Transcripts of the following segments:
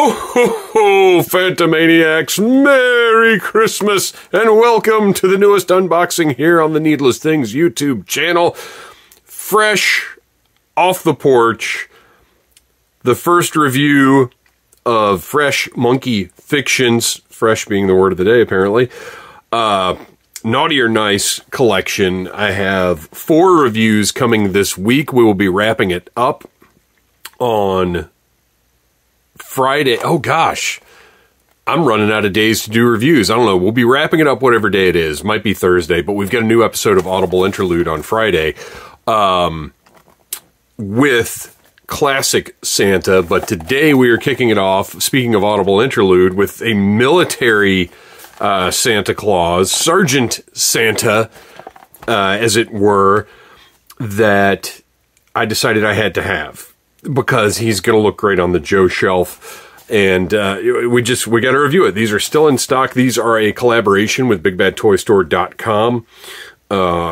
Ho, ho, ho, Phantomaniacs, Merry Christmas, and welcome to the newest unboxing here on the Needless Things YouTube channel. Fresh off the porch, the first review of Fresh Monkey Fictions, fresh being the word of the day apparently, Naughty or Nice collection. I have 4 reviews coming this week. We will be wrapping it up on Friday. Oh gosh, I'm running out of days to do reviews. I don't know. We'll be wrapping it up whatever day it is. Might be Thursday, but we've got a new episode of Audible Interlude on Friday with Classic Santa. But today we are kicking it off, speaking of Audible Interlude, with a military Santa Claus, Sergeant Santa, as it were, that I decided I had to have, because he's going to look great on the Joe shelf, and we got to review it. These are still in stock. These are a collaboration with BigBadToyStore.com,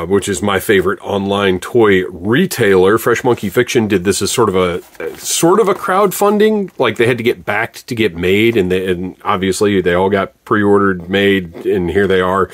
which is my favorite online toy retailer. Fresh Monkey Fiction did this as sort of a crowdfunding, like they had to get backed to get made, and obviously they all got pre-ordered, made, and here they are.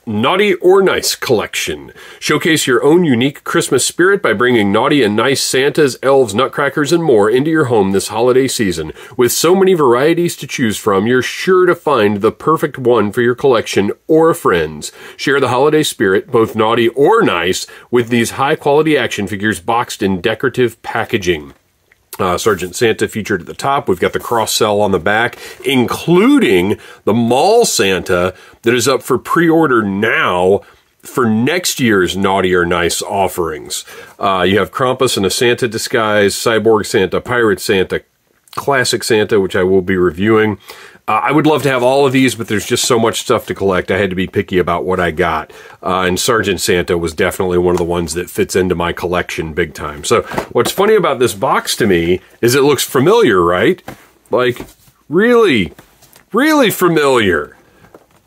Naughty or Nice collection. Showcase your own unique Christmas spirit by bringing naughty and nice Santas, elves, nutcrackers, and more into your home this holiday season. With so many varieties to choose from, you're sure to find the perfect one for your collection or friends. Share the holiday spirit, both naughty or nice, with these high-quality action figures boxed in decorative packaging. Sergeant Santa featured at the top. We've got the cross-sell on the back, including the Mall Santa that is up for pre-order now for next year's Naughty or Nice offerings. You have Krampus in a Santa disguise, Cyborg Santa, Pirate Santa, Classic Santa, which I will be reviewing. I would love to have all of these, but there's just so much stuff to collect. I had to be picky about what I got. And Sergeant Santa was definitely one of the ones that fits into my collection big time. So what's funny about this box to me is it looks familiar, right? Like, really, really familiar.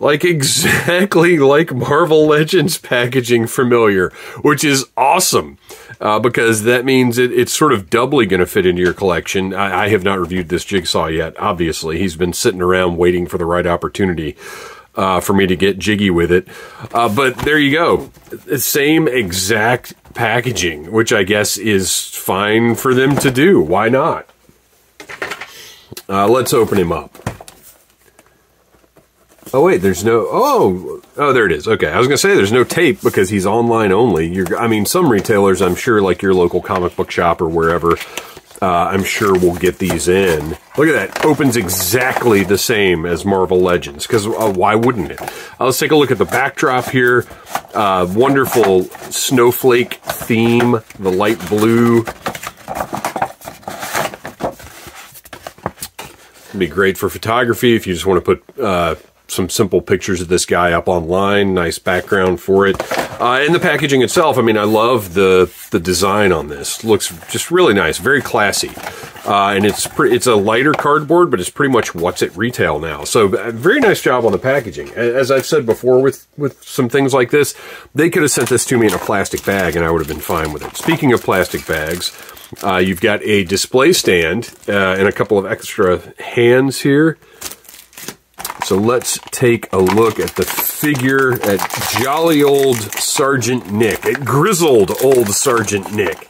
Like, exactly like Marvel Legends packaging familiar, which is awesome, because that means it's sort of doubly going to fit into your collection. I have not reviewed this Jigsaw yet, obviously. He's been sitting around waiting for the right opportunity for me to get jiggy with it. But there you go. Same exact packaging, which I guess is fine for them to do. Why not? Let's open him up. Oh, wait, there's no... Oh, there it is. Okay, I was going to say there's no tape because he's online only. I mean, some retailers, I'm sure, like your local comic book shop or wherever, I'm sure will get these in. Look at that. Opens exactly the same as Marvel Legends, because why wouldn't it? Let's take a look at the backdrop here. Wonderful snowflake theme, the light blue. It'd be great for photography if you just want to put... some simple pictures of this guy up online. Nice background for it. And the packaging itself, I mean, I love the design on this. Looks just really nice, very classy. And it's a lighter cardboard, but it's pretty much what's at retail now. So very nice job on the packaging. As I've said before with some things like this, they could have sent this to me in a plastic bag and I would have been fine with it. Speaking of plastic bags, you've got a display stand and a couple of extra hands here. So let's take a look at the figure, at jolly old Sergeant Nick, at grizzled old Sergeant Nick.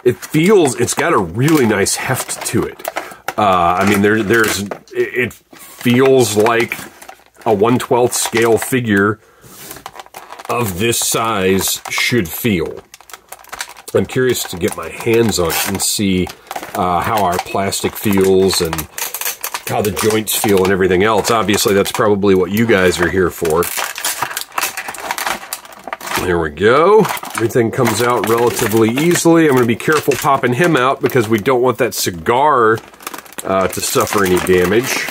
It's got a really nice heft to it. I mean, it feels like a 1/12 scale figure of this size should feel. I'm curious to get my hands on it and see how our plastic feels and how the joints feel and everything else. Obviously, that's probably what you guys are here for. There we go. Everything comes out relatively easily. I'm going to be careful popping him out because we don't want that cigar to suffer any damage.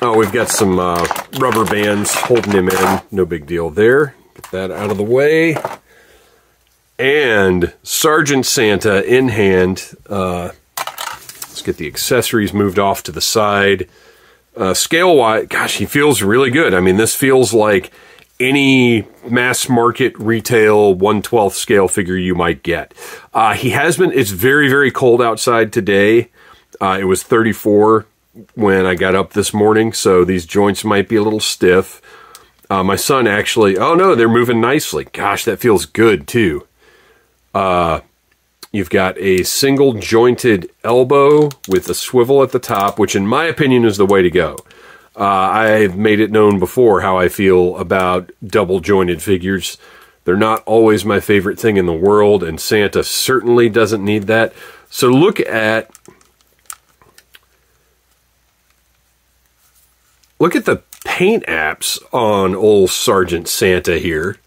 Oh, we've got some rubber bands holding him in. No big deal there. Get that out of the way. And Sergeant Santa in hand. Let's get the accessories moved off to the side. Scale-wise, gosh, he feels really good. I mean, this feels like any mass market retail 1/12 scale figure you might get. It's very, very cold outside today. It was 34 when I got up this morning, so these joints might be a little stiff. My son actually, oh no, they're moving nicely. Gosh, that feels good too. You've got a single jointed elbow with a swivel at the top, which in my opinion is the way to go. I've made it known before how I feel about double jointed figures. They're not always my favorite thing in the world, and Santa certainly doesn't need that. So look at the paint apps on old Sergeant Santa here.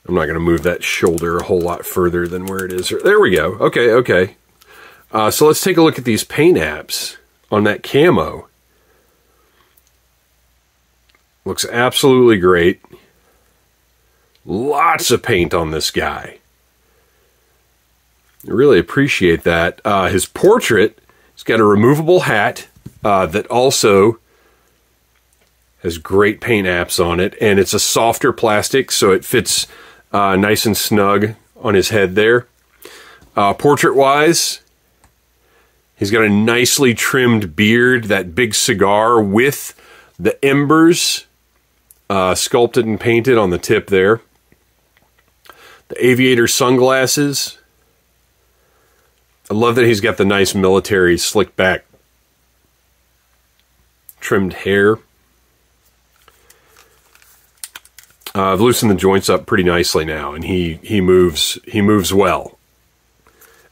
I'm not going to move that shoulder a whole lot further than where it is. There we go. Okay. So let's take a look at these paint apps on that camo. Looks absolutely great. Lots of paint on this guy. I really appreciate that. His portrait, he's got a removable hat that also has great paint apps on it, and it's a softer plastic, so it fits nice and snug on his head there. Portrait-wise, he's got a nicely trimmed beard, that big cigar with the embers sculpted and painted on the tip there. The aviator sunglasses. I love that he's got the nice military slick back trimmed hair. I've loosened the joints up pretty nicely now, and he moves well.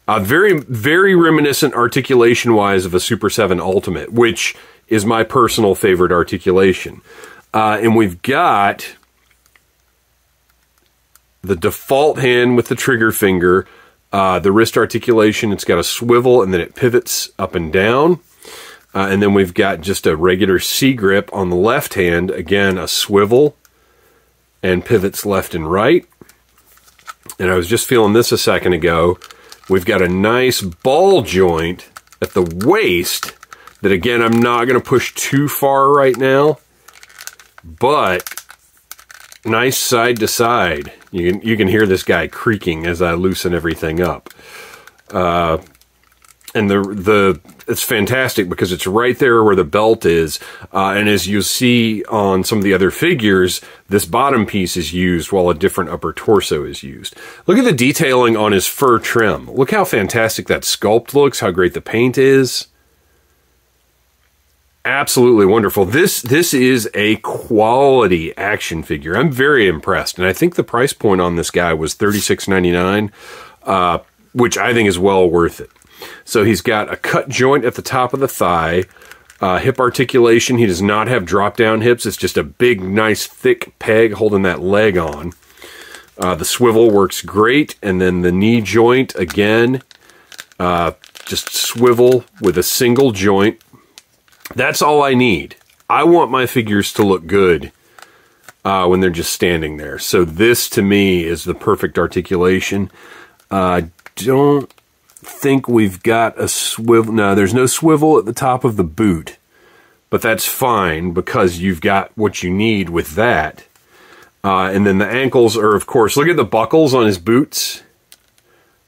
Very, very reminiscent articulation-wise of a Super 7 Ultimate, which is my personal favorite articulation. And we've got the default hand with the trigger finger, the wrist articulation. It's got a swivel, and then it pivots up and down. And then we've got just a regular C grip on the left hand. Again, a swivel and pivots left and right. And I was just feeling this a second ago. We've got a nice ball joint at the waist that, again, I'm not going to push too far right now, but nice side to side. You can hear this guy creaking as I loosen everything up. And it's fantastic because it's right there where the belt is. And as you see on some of the other figures, this bottom piece is used while a different upper torso is used. Look at the detailing on his fur trim. Look how fantastic that sculpt looks, how great the paint is. Absolutely wonderful. This is a quality action figure. I'm very impressed. And I think the price point on this guy was $36.99, which I think is well worth it. So he's got a cut joint at the top of the thigh, hip articulation. He does not have drop-down hips. It's just a big, nice, thick peg holding that leg on. The swivel works great. And then the knee joint, again, just swivel with a single joint. That's all I need. I want my figures to look good when they're just standing there. So this, to me, is the perfect articulation. Don't think we've got a swivel. No, there's no swivel at the top of the boot, but that's fine because you've got what you need with that. And then the ankles are, of course, look at the buckles on his boots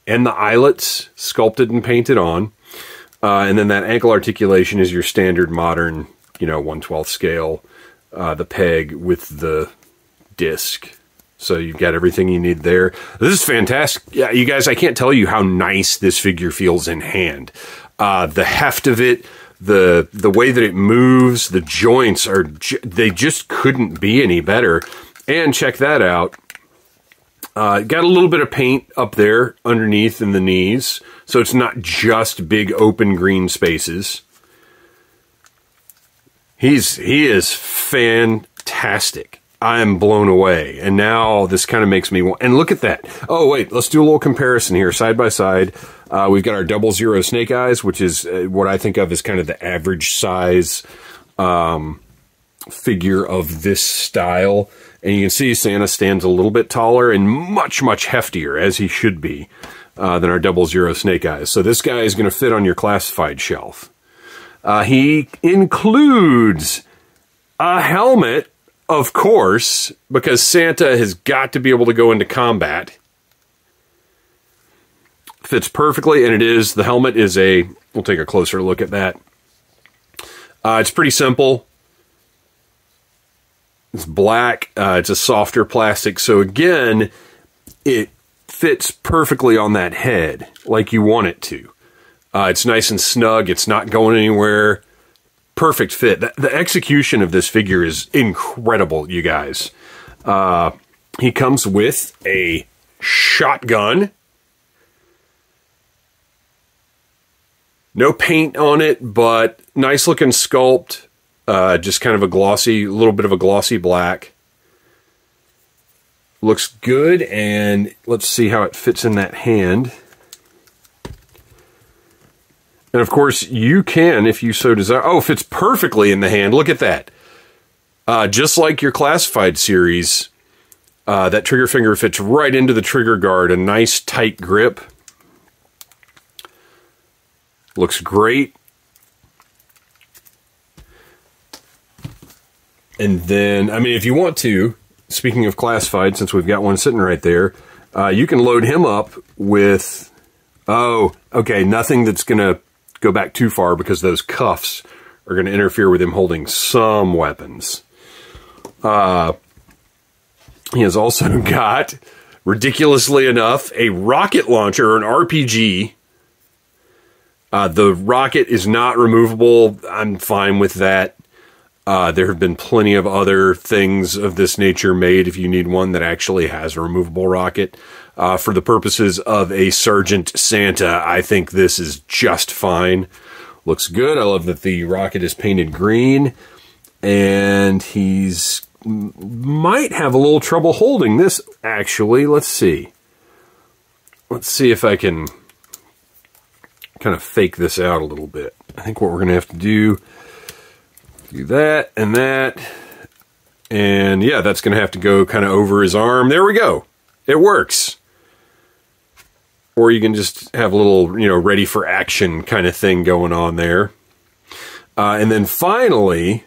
and the eyelets sculpted and painted on. And then that ankle articulation is your standard modern, 1/12 scale, the peg with the disc. So you've got everything you need there. This is fantastic. Yeah, you guys, I can't tell you how nice this figure feels in hand. The heft of it, the way that it moves, the joints they just couldn't be any better. And check that out. Got a little bit of paint up there underneath in the knees, so it's not just big open green spaces. He is fantastic. I am blown away. And now this kind of makes me want... And look at that. Oh, wait. Let's do a little comparison here, side by side. We've got our 00 Snake Eyes, which is what I think of as kind of the average size figure of this style. And you can see Santa stands a little bit taller and much, much heftier, as he should be, than our 00 Snake Eyes. So this guy is going to fit on your classified shelf. He includes a helmet. of course, because Santa has got to be able to go into combat, fits perfectly, and it is, the helmet is we'll take a closer look at that. It's pretty simple. It's black. It's a softer plastic. So again, it fits perfectly on that head like you want it to. It's nice and snug. It's not going anywhere. Perfect fit. The execution of this figure is incredible, you guys. He comes with a shotgun. No paint on it, but nice looking sculpt. Just kind of a little bit of a glossy black. Looks good, and let's see how it fits in that hand. And of course, you can, if you so desire. Oh, it fits perfectly in the hand. Look at that. Just like your Classified series, that trigger finger fits right into the trigger guard. A nice tight grip. Looks great. And then, I mean, if you want to, speaking of Classified, since we've got one sitting right there, you can load him up with, nothing that's going to go back too far because those cuffs are going to interfere with him holding some weapons. He has also got, ridiculously enough, a rocket launcher, or an RPG. The rocket is not removable. I'm fine with that. There have been plenty of other things of this nature made if you need one that actually has a removable rocket. For the purposes of a Sergeant Santa, I think this is just fine. Looks good. I love that the rocket is painted green. And might have a little trouble holding this, actually. Let's see. Let's see if I can kind of fake this out a little bit. I think what we're going to have to do that and that. And yeah, that's going to have to go kind of over his arm. There we go. It works. Or you can just have a little, ready for action kind of thing going on there. And then finally,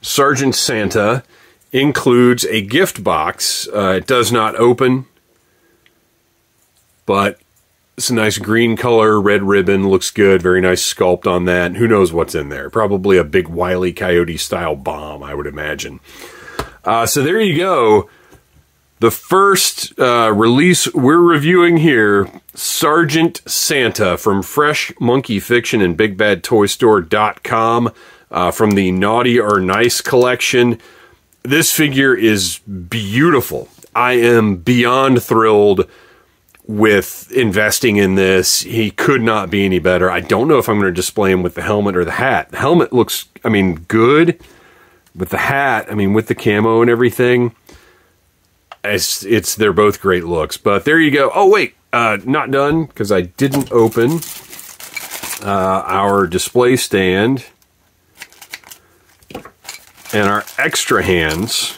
Sergeant Santa includes a gift box. It does not open, but it's a nice green color, red ribbon, looks good, very nice sculpt on that. Who knows what's in there? Probably a big Wile E. Coyote style bomb, I would imagine. So there you go. The first release we're reviewing here, Sergeant Santa from Fresh Monkey Fiction and BigBadToyStore.com from the Naughty or Nice collection. This figure is beautiful. I am beyond thrilled with investing in this. He could not be any better. I don't know if I'm going to display him with the helmet or the hat. The helmet looks, good. With the hat, with the camo and everything, they're both great looks. But there you go. Oh, wait, not done, because I didn't open our display stand and our extra hands,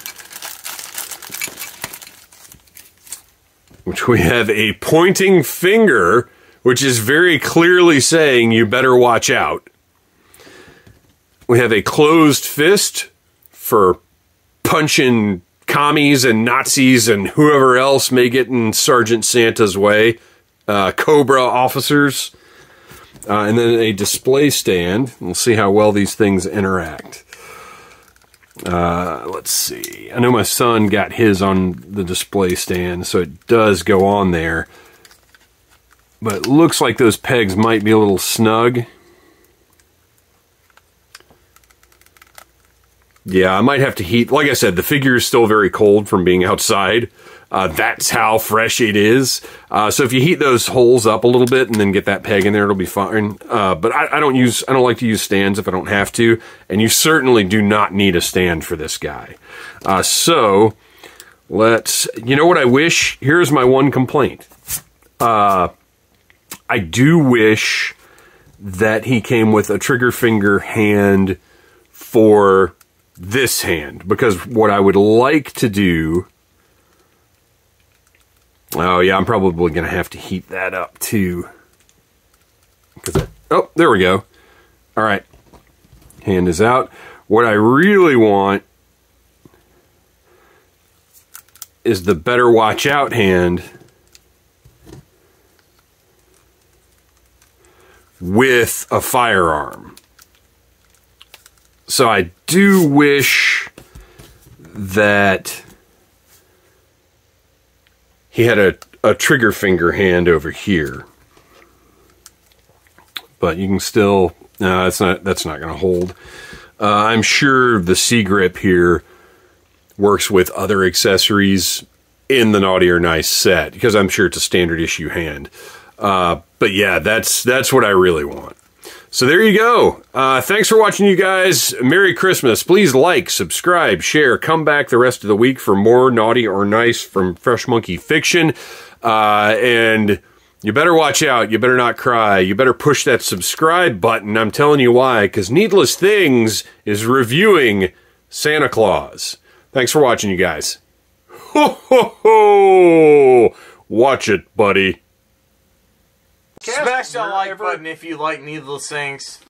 which we have a pointing finger, which is very clearly saying you better watch out. We have a closed fist for punching commies and Nazis and whoever else may get in Sergeant Santa's way. Cobra officers. And then a display stand. We'll see how well these things interact. Let's see. I know my son got his on the display stand, so it does go on there. But it looks like those pegs might be a little snug. Yeah, I might have to heat. Like I said, the figure is still very cold from being outside. That's how fresh it is. So if you heat those holes up a little bit and then get that peg in there, it'll be fine. But I don't like to use stands if I don't have to. And you certainly do not need a stand for this guy. So you know what I wish? Here's my one complaint. I do wish that he came with a trigger finger hand for this hand, because what I would like to do... Oh, yeah, I'm probably going to have to heat that up, too. Oh, there we go. All right. Hand is out. What I really want is the better watch out hand with a firearm. So I do wish that he had a trigger finger hand over here. But you can still, no, that's not going to hold. I'm sure the C-grip here works with other accessories in the Naughty or Nice set, because I'm sure it's a standard issue hand. But yeah, that's what I really want. So there you go. Thanks for watching, you guys. Merry Christmas. Please like, subscribe, share. Come back the rest of the week for more Naughty or Nice from Fresh Monkey Fiction. And you better watch out. You better not cry. You better push that subscribe button. I'm telling you why, because Needless Things is reviewing Santa Claus. Thanks for watching, you guys. Ho, ho, ho! Watch it, buddy. Smash that like button if you like Needless Things.